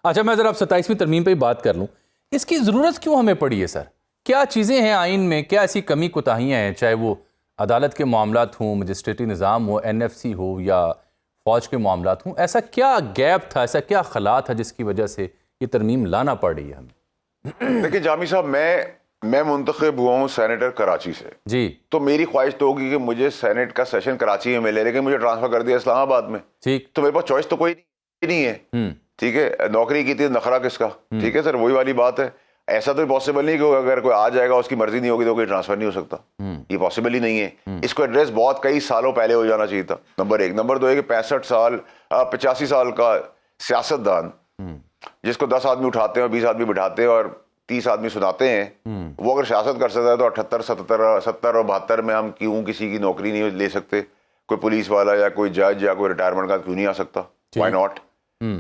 अच्छा, मैं ज़रा अब 27वीं तरमीम पे ही बात कर लूँ। इसकी ज़रूरत क्यों हमें पड़ी है सर? क्या चीज़ें हैं आइन में, क्या ऐसी कमी कोताहियाँ हैं, चाहे वो अदालत के मामलात हों, मजिस्ट्रेटी निज़ाम हो, NFC हो या फ़ौज के मामलात हों, ऐसा क्या गैप था, ऐसा क्या खला था जिसकी वजह से ये तरमीम लाना पड़ रही है हमें? देखिए जामी साहब, मैं मुंतखब हुआ हूँ सेनेटर कराची से जी। तो मेरी ख्वाहिश तो होगी कि मुझे सेनेट का सेशन कराची में मिले, लेकिन मुझे ट्रांसफर कर दिया इस्लामाबाद में। ठीक। तो मेरे पास चॉइस तो कोई नहीं है। ठीक है, नौकरी की थी, नखरा किसका। ठीक है सर, वही वाली बात है। ऐसा तो पॉसिबल नहीं कि अगर कोई आ जाएगा उसकी मर्जी नहीं होगी तो कोई ट्रांसफर नहीं हो सकता। ये पॉसिबल ही नहीं है। इसको एड्रेस बहुत कई सालों पहले हो जाना चाहिए था, नंबर एक। नंबर दो है कि 65 साल 85 साल का सियासतदान जिसको 10 आदमी उठाते हैं और 20 आदमी बिठाते हैं और 30 आदमी सुनाते हैं, वो अगर सियासत कर सकता है तो 78 77 70 और 72 में हम क्यों किसी की नौकरी नहीं ले सकते? कोई पुलिस वाला या कोई जज या कोई रिटायरमेंट का क्यों नहीं आ सकता? Why not?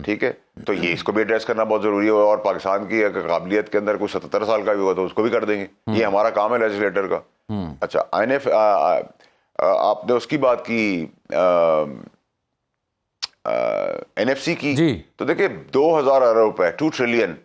ठीक है, तो ये इसको भी एड्रेस करना बहुत जरूरी है। और पाकिस्तान की काबिलियत के अंदर कोई 77 साल का भी होगा तो उसको भी कर देंगे। ये हमारा काम है लेजिस्लेटर का। अच्छा, INF आपने उसकी बात की, NFC की जी। तो देखिए 2000 अरब रुपए, 2 ट्रिलियन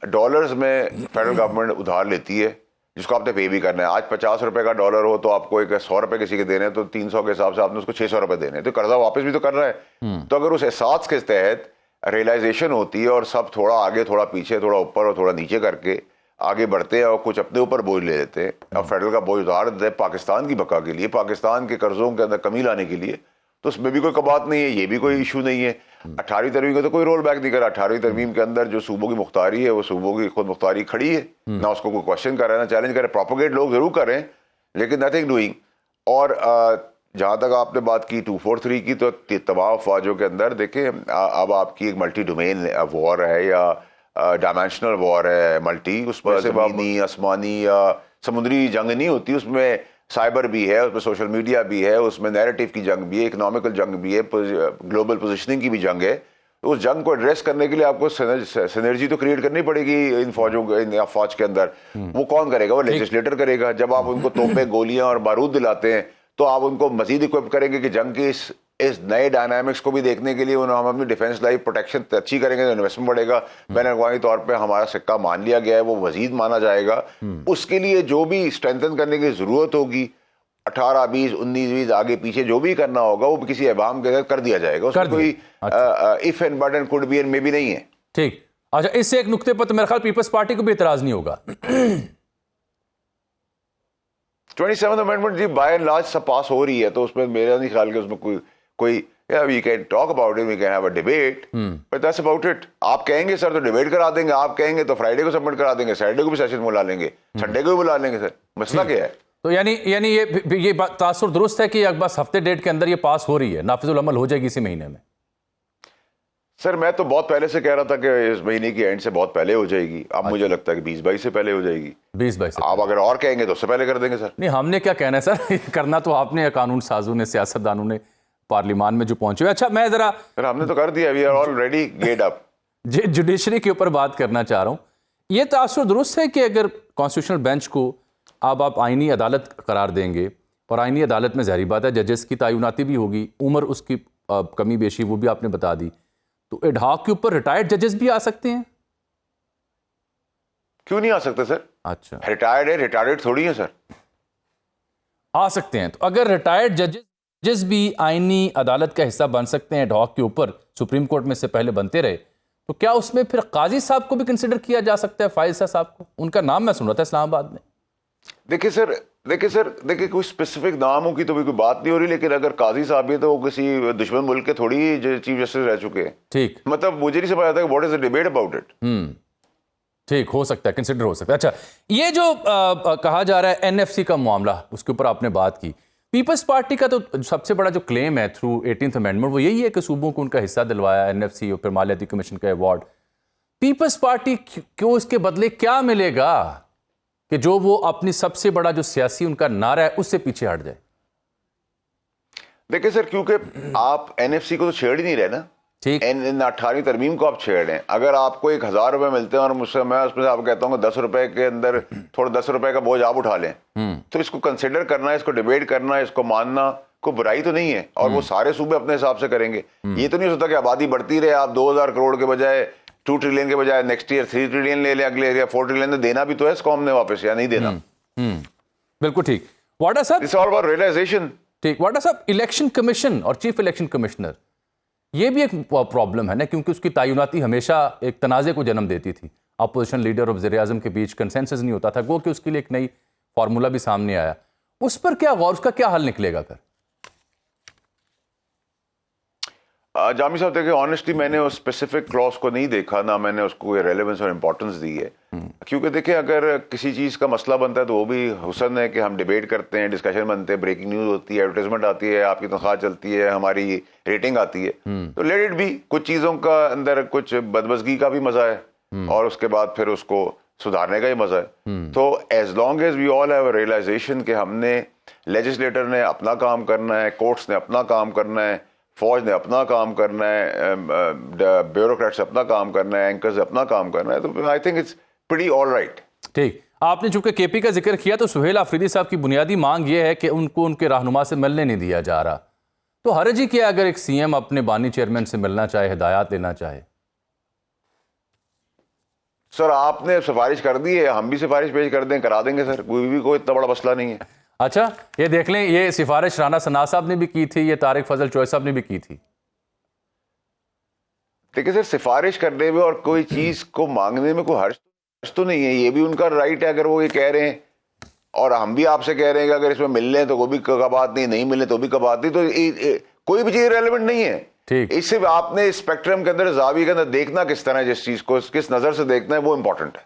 डॉलर्स में फेडरल गवर्नमेंट उधार लेती है, जिसको आपने पे भी करना है। आज 50 रुपए का डॉलर हो तो आपको एक 100 रुपए किसी के देने हैं, तो 300 के हिसाब से आपने उसको 600 रुपए देने हैं, तो कर्जा वापस भी तो कर रहा है। तो अगर उस एहसास के तहत रियलाइजेशन होती है और सब थोड़ा आगे थोड़ा पीछे थोड़ा ऊपर और थोड़ा नीचे करके आगे बढ़ते हैं और कुछ अपने ऊपर बोझ ले लेते हैं और फेडरल का बोझ उधार देते हैं पाकिस्तान की बका के लिए, पाकिस्तान के कर्जों के अंदर कमी लाने के लिए, तो उसमें भी कोई कबात नहीं है, ये भी कोई इशू नहीं है। 18वीं तरमीम का तो कोई रोल बैक नहीं करा। 18वीं तरमीम के अंदर जो सूबों की मुख्तारी है वो सूबों की खुद मुख्तारी खड़ी है, ना उसको कोई क्वेश्चन कर रहा है ना चैलेंज कर रहे हैं। प्रोपोगेट लोग जरूर कर रहे हैं लेकिन नथिंग डूइंग। और जहां तक आपने बात की 243 की, तो तमाम अफवाजों के अंदर देखें अब आपकी एक मल्टी डोमेन वॉर है या डायमेंशनल वॉर है, मल्टी, उस पर जमीनी आसमानी या समुद्री जंग नहीं होती, उसमें साइबर भी है, उसमें सोशल मीडिया भी है, उसमें नैरेटिव की जंग भी है, इकोनॉमिकल जंग भी है, ग्लोबल पोजीशनिंग की भी जंग है। तो उस जंग को एड्रेस करने के लिए आपको सिनर्जी तो क्रिएट करनी पड़ेगी इन फौजों इन फौज के अंदर। वो कौन करेगा? वो लेजिस्लेटर करेगा। जब आप उनको तोपें गोलियां और बारूद दिलाते हैं तो आप उनको मजीद इक्विप करेंगे कि जंग की इस नए डायनामिक्स को भी देखने के लिए हम अपनी डिफेंस लाइफ प्रोटेक्शन अच्छी करेंगे तो इन्वेस्टमेंट बढ़ेगा। बैन अवी तौर पे हमारा सिक्का मान लिया गया है, वो मजीद माना जाएगा। उसके लिए जो भी स्ट्रेंथन करने की जरूरत होगी 18 20 19 20 आगे पीछे जो भी करना होगा वो किसी अहबाम के तहत कर दिया जाएगा। उसमें कोई if and but and could be and may be नहीं है। ठीक। अच्छा, इससे एक नुक्ते पर तो मेरे ख्याल पीपल्स पार्टी को भी इतराज नहीं होगा। 27th अमेंडमेंट जी बाय एंड लार्ज सब पास हो रही है, तो उसमें मेरा नहीं ख्याल कि उसमें कोई we can talk about it, we can have a debate, but that's about it. आप कहेंगे सर तो डिबेट करा देंगे, आप कहेंगे तो फ्राइडे को सबमिट करा देंगे, सैटरडे को भी सेशन बुला लेंगे, संडे को भी बुला लेंगे। सर मसला क्या है? तो यानी ये बात तासुर दुरुस्त है कि बस हफ्ते डेट के अंदर ये पास हो रही है, नाफिजुल अमल हो जाएगी इसी महीने में? सर मैं तो बहुत पहले से कह रहा था कि इस महीने की एंड से बहुत पहले हो जाएगी। अब मुझे लगता है कि 20-22 से पहले हो जाएगी। 20-22 से आप अगर और कहेंगे तो उससे पहले कर देंगे। सर नहीं, हमने क्या कहना है सर, करना तो आपने, कानून साजों ने, सियासतदानों ने, पार्लियामान में जो पहुंचे। अच्छा, मैं जरा सर हमने तो कर दिया, we are already get up. Judiciary के ऊपर बात करना चाह रहा हूँ। ये तासुर दुरुस्त है कि अगर कॉन्स्टिट्यूशनल बेंच को अब आप आईनी अदालत करार देंगे और आईनी अदालत में ज़ाहिर बात है जजेस की तयनाती भी होगी, उम्र उसकी कमी बेशी वो भी आपने बता दी, तो एडहॉक के ऊपर रिटायर्ड जजेस भी आ सकते हैं? क्यों नहीं आ सकते सर? अच्छा, रिटायर्ड है, रिटायर्ड थोड़ी है सर। आ सकते हैं। तो अगर रिटायर्ड जजेस भी आईनी अदालत का हिस्सा बन सकते हैं एडहॉक के ऊपर, सुप्रीम कोर्ट में से पहले बनते रहे, तो क्या उसमें फिर काजी साहब को भी कंसिडर किया जा सकता है? फायजा साहब को, उनका नाम मैं सुन रहा था इस्लामाबाद में। देखिए सर कोई स्पेसिफिक नामों की तो भी कोई बात नहीं हो रही, लेकिन अगर काजी साहब भी तो वो किसी दुश्मन मुल्क के थोड़ी चीफ जस्टिस रह चुके हैं। ठीक, मतलब मुझे नहीं समझ आता है what is the debate about it. ठीक, हो सकता है, कंसिडर हो सकता है। अच्छा, ये जो कहा जा रहा है NFC का मामला, उसके ऊपर आपने बात की। पीपल्स पार्टी का तो सबसे बड़ा जो क्लेम है थ्रू 18th अमेंडमेंट वो यही है कि सूबों को उनका हिस्सा दिलवाया NFC और फिर मालियाती कमीशन का अवार्ड। पीपल्स पार्टी क्यों, इसके बदले क्या मिलेगा कि जो वो अपनी सबसे बड़ा जो सियासी उनका नारा है उससे पीछे हट जाए? देखिए सर, क्योंकि आप NFC को तो छेड़ ही नहीं रहे ना। ठीक, इन 18वीं तरमीम को आप छेड़ रहे हैं। अगर आपको 1000 रुपए मिलते हैं और मुझसे मैं उसमें से आप कहता हूँ 10 रुपए के अंदर थोड़ा 10 रुपए का बोझ आप उठा लें, तो इसको कंसिडर करना, इसको डिबेट करना, इसको मानना कोई बुराई तो नहीं है। और वो सारे सूबे अपने हिसाब से करेंगे। ये तो नहीं हो सकता कि आबादी बढ़ती रहे, आप 2000 करोड़ के बजाय 2 ट्रिलियन के बजाय नेक्स्ट ईयर 3 ट्रिलियन ले लें, अगले ईयर 4 ट्रिलियन, देना भी तो है स्कॉम ने वापस, या नहीं देना। बिल्कुल ठीक। वाडा साहब, इट्स ऑल अबाउट रियलाइजेशन। ठीक, वाडा साहब, इलेक्शन कमीशन और चीफ इलेक्शन कमिश्नर, ये भी एक प्रॉब्लम है ना, क्योंकि उसकी तैनाती हमेशा एक तनाज़े को जन्म देती थी। अपोजिशन लीडर और वज़ीर आज़म के बीच कंसेंसस नहीं होता था, गो कि उसके लिए एक नई फार्मूला भी सामने आया। उस पर क्या गौर, उसका क्या हल निकलेगा कर? जामी साहब देखिए, ऑनेस्टली मैंने उस स्पेसिफिक क्लॉज को नहीं देखा, ना मैंने उसको रेलेवेंस और इंपॉर्टेंस दी है। क्योंकि देखिए, अगर किसी चीज़ का मसला बनता है तो वो भी हुसन है कि हम डिबेट करते हैं, डिस्कशन बनते हैं, ब्रेकिंग न्यूज़ होती है, एडवर्टाइजमेंट आती है, आपकी तनख्वाह चलती है, हमारी रेटिंग आती है। तो लेट इट बी। कुछ चीज़ों का अंदर कुछ बदमज़गी का भी मज़ा है और उसके बाद फिर उसको सुधारने का ही मज़ा है। तो as long as we all have a realisation कि हमने, लेजिस्लेटर ने अपना काम करना है, कोर्ट्स ने अपना काम करना है, फौज ने अपना काम करना है, ब्यूरोक्रेट्स अपना काम करना है, एंकर्स अपना काम करना है, तो I think it's pretty all right. ठीक, आपने चूंकि केपी का जिक्र किया तो सुहेल आफरीदी साहब की बुनियादी मांग यह है कि उनको उनके रहनुमा से मिलने नहीं दिया जा रहा। तो हर्ज ही क्या अगर एक सीएम अपने बानी चेयरमैन से मिलना चाहे, हिदायत लेना चाहे? सर आपने सिफारिश कर दी है, हम भी सिफारिश पेश कर दें, करा देंगे सर, कोई इतना बड़ा मसला नहीं है। अच्छा, ये देख लें, ये सिफारिश राना सना साहब ने भी की थी, ये तारिक फजल चौधरी साहब ने भी की थी। देखिए सर, सिफारिश करने में और कोई चीज को मांगने में कोई हर्ज तो नहीं है, ये भी उनका राइट है अगर वो ये कह रहे हैं, और हम भी आपसे कह रहे हैं कि अगर इसमें मिल लें तो वो भी का बात नहीं मिले तो भी का बात नहीं, तो कोई भी चीज रेलेवेंट नहीं है। ठीक, इससे आपने स्पेक्ट्रम के अंदर, जावी के अंदर देखना किस तरह, जिस चीज को किस नजर से देखना है, वो इंपॉर्टेंट है।